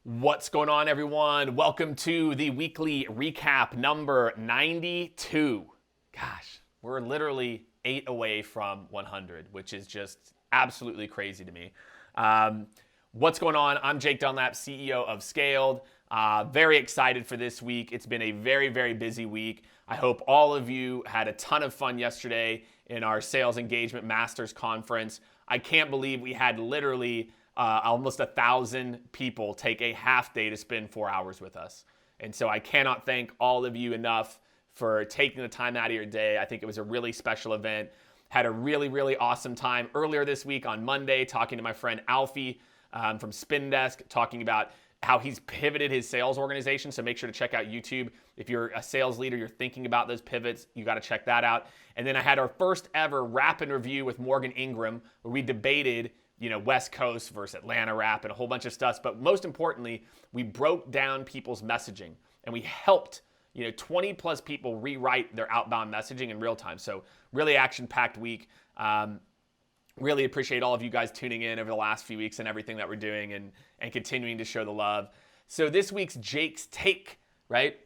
What's going on, everyone? Welcome to the weekly recap number 92. Gosh, we're literally 8 away from 100, which is just absolutely crazy to me. What's going on? I'm Jake Dunlap, CEO of Skaled. Very excited for this week. It's been a very, very busy week. I hope all of you had a ton of fun yesterday in our Sales Engagement Masters Conference. I can't believe we had literally almost 1,000 people take a half day to spend 4 hours with us. And so I cannot thank all of you enough for taking the time out of your day. I think it was a really special event. Had a really, really awesome time earlier this week on Monday talking to my friend Alfie from Spendesk, talking about how he's pivoted his sales organization. So make sure to check out YouTube. If you're a sales leader, you're thinking about those pivots, you got to check that out. And then I had our first ever rap and review with Morgan Ingram, where we debated West Coast versus Atlanta rap and a whole bunch of stuff. But most importantly, we broke down people's messaging and we helped 20 plus people rewrite their outbound messaging in real time. So really action-packed week. Really appreciate all of you guys tuning in over the last few weeks and everything that we're doing and continuing to show the love. So this week's Jake's Take, right?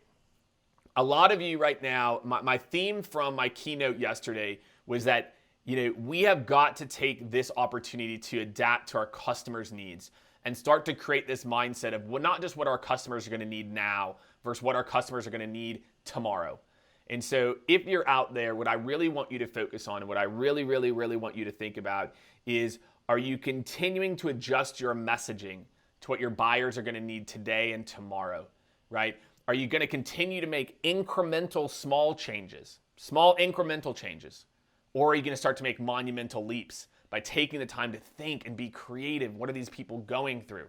A lot of you right now, my theme from my keynote yesterday was that we have got to take this opportunity to adapt to our customers' needs and start to create this mindset of not just what our customers are going to need now versus what our customers are going to need tomorrow. And so if you're out there, what I really want you to focus on and what I really, really, really want you to think about is, are you continuing to adjust your messaging to what your buyers are going to need today and tomorrow, right? Are you going to continue to make incremental small incremental changes? Or are you going to start to make monumental leaps by taking the time to think and be creative? What are these people going through?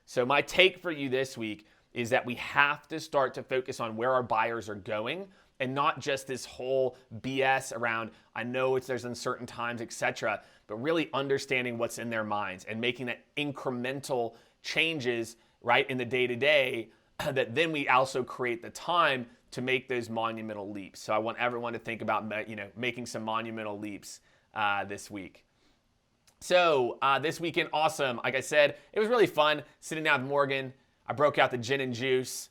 So my take for you this week is that we have to start to focus on where our buyers are going and not just this whole BS around, I know there's uncertain times, etc., but really understanding what's in their minds and making that incremental changes right in the day-to-day that then we also create the time to make those monumental leaps. So I want everyone to think about making some monumental leaps this week. So this weekend, awesome. Like I said, it was really fun sitting down with Morgan. I broke out the gin and juice.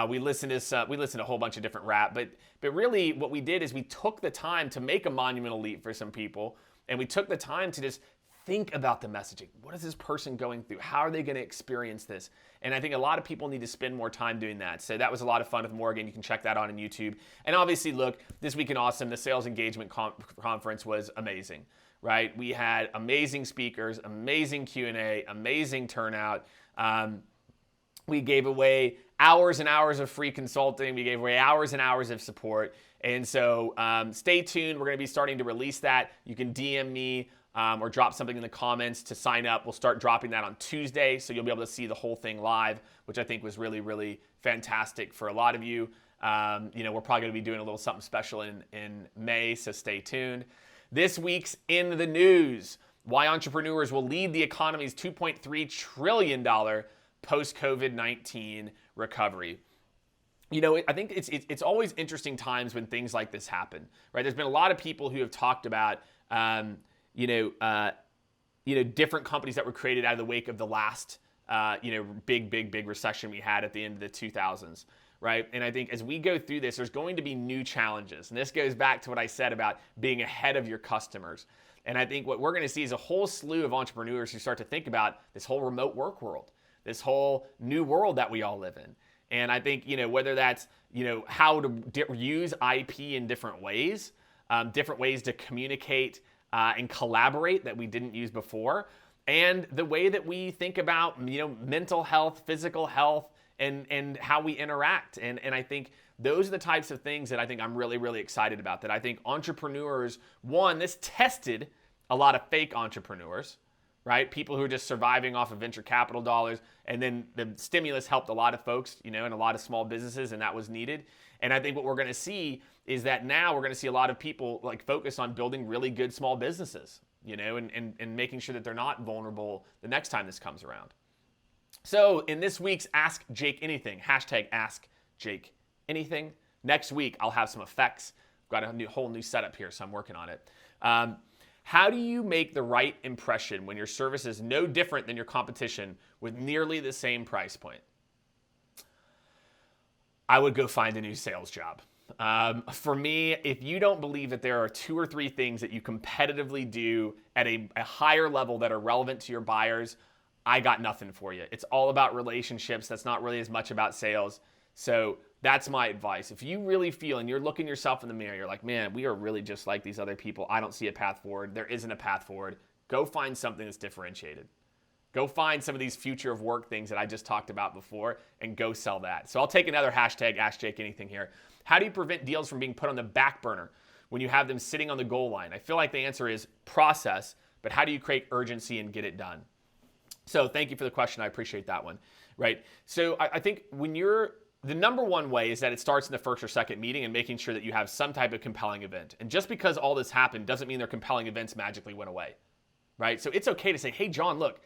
We listened to a whole bunch of different rap, but really what we did is we took the time to make a monumental leap for some people, and we took the time to just think about the messaging. What is this person going through? How are they going to experience this? And I think a lot of people need to spend more time doing that. So that was a lot of fun with Morgan. You can check that out on YouTube. And obviously, look, this weekend, awesome. The Sales Engagement Conference was amazing, right? We had amazing speakers, amazing Q&A, amazing turnout. We gave away hours and hours of free consulting. We gave away hours and hours of support. And so stay tuned. We're going to be starting to release that. You can DM me or drop something in the comments to sign up. We'll start dropping that on Tuesday, so you'll be able to see the whole thing live, which I think was really, really fantastic for a lot of you. We're probably going to be doing a little something special in May, so stay tuned. This week's In the News: why entrepreneurs will lead the economy's $2.3 trillion post-COVID-19 recovery. I think it's always interesting times when things like this happen, right? There's been a lot of people who have talked about different companies that were created out of the wake of the last, big recession we had at the end of the 2000s, right? And I think as we go through this, there's going to be new challenges. And this goes back to what I said about being ahead of your customers. And I think what we're going to see is a whole slew of entrepreneurs who start to think about this whole remote work world, this whole new world that we all live in. And I think, whether that's, how to use IP in different ways to communicate and collaborate that we didn't use before, and the way that we think about mental health, physical health, and how we interact. And I think those are the types of things that I think I'm really, really excited about, that I think entrepreneurs, this tested a lot of fake entrepreneurs, right? People who are just surviving off of venture capital dollars, and then the stimulus helped a lot of folks, and a lot of small businesses, and that was needed. And I think what we're going to see is that now we're going to see a lot of people focus on building really good small businesses, and making sure that they're not vulnerable the next time this comes around. So in this week's Ask Jake Anything, #AskJakeAnything, next week I'll have some effects. I've got a whole new setup here, so I'm working on it. How do you make the right impression when your service is no different than your competition with nearly the same price point? I would go find a new sales job. For me, if you don't believe that there are 2 or 3 things that you competitively do at a higher level that are relevant to your buyers, I got nothing for you. It's all about relationships. That's not really as much about sales. So that's my advice. If you really feel and you're looking yourself in the mirror, you're like, man, we are really just like these other people. I don't see a path forward. There isn't a path forward. Go find something that's differentiated. Go find some of these future of work things that I just talked about before and go sell that. So I'll take another hashtag, Ask Jake Anything here. How do you prevent deals from being put on the back burner when you have them sitting on the goal line? I feel like the answer is process, but how do you create urgency and get it done? So thank you for the question. I appreciate that one, right? So I think the number one way is that it starts in the first or second meeting and making sure that you have some type of compelling event. And just because all this happened doesn't mean their compelling events magically went away, right? So it's okay to say, hey, John, look,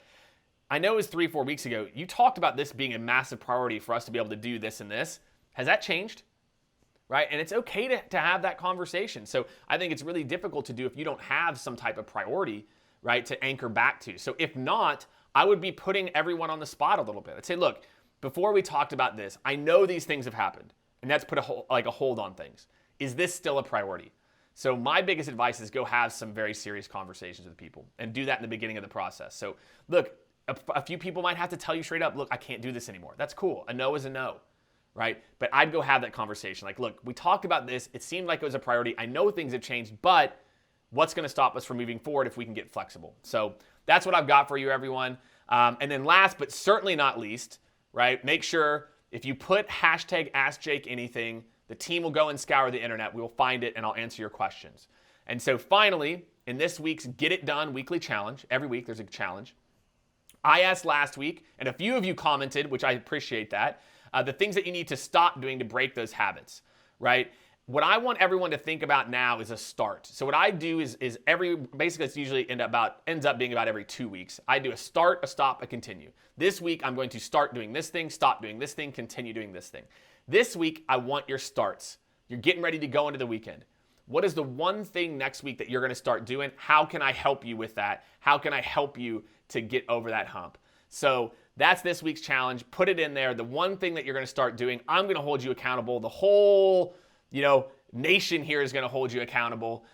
I know it was 3-4 weeks ago. You talked about this being a massive priority for us to be able to do this and this. Has that changed? Right? And it's okay to have that conversation. So I think it's really difficult to do if you don't have some type of priority, right, to anchor back to. So if not, I would be putting everyone on the spot a little bit. I'd say, look, before we talked about this, I know these things have happened, and that's put a hold on things. Is this still a priority? So my biggest advice is go have some very serious conversations with people and do that in the beginning of the process. So look, a few people might have to tell you straight up, look, I can't do this anymore. That's cool. A no is a no, right? But I'd go have that conversation. Like, look, we talked about this. It seemed like it was a priority. I know things have changed, but what's going to stop us from moving forward if we can get flexible? So that's what I've got for you, everyone. And then last, but certainly not least, right? Make sure if you put hashtag AskJakeAnything, the team will go and scour the internet. We will find it, and I'll answer your questions. And so finally, in this week's Get It Done weekly challenge, every week there's a challenge. I asked last week, and a few of you commented, which I appreciate that, the things that you need to stop doing to break those habits, right? What I want everyone to think about now is a start. So what I do is basically it's usually ends up being about every 2 weeks. I do a start, a stop, a continue. This week, I'm going to start doing this thing, stop doing this thing, continue doing this thing. This week, I want your starts. You're getting ready to go into the weekend. What is the one thing next week that you're going to start doing? How can I help you with that? How can I help you to get over that hump? So that's this week's challenge. Put it in there. The one thing that you're going to start doing, I'm going to hold you accountable. The whole, nation here is going to hold you accountable,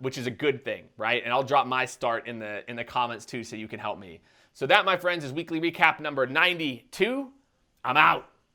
which is a good thing, right? And I'll drop my start in the comments too, so you can help me. So that, my friends, is weekly recap number 92. I'm out.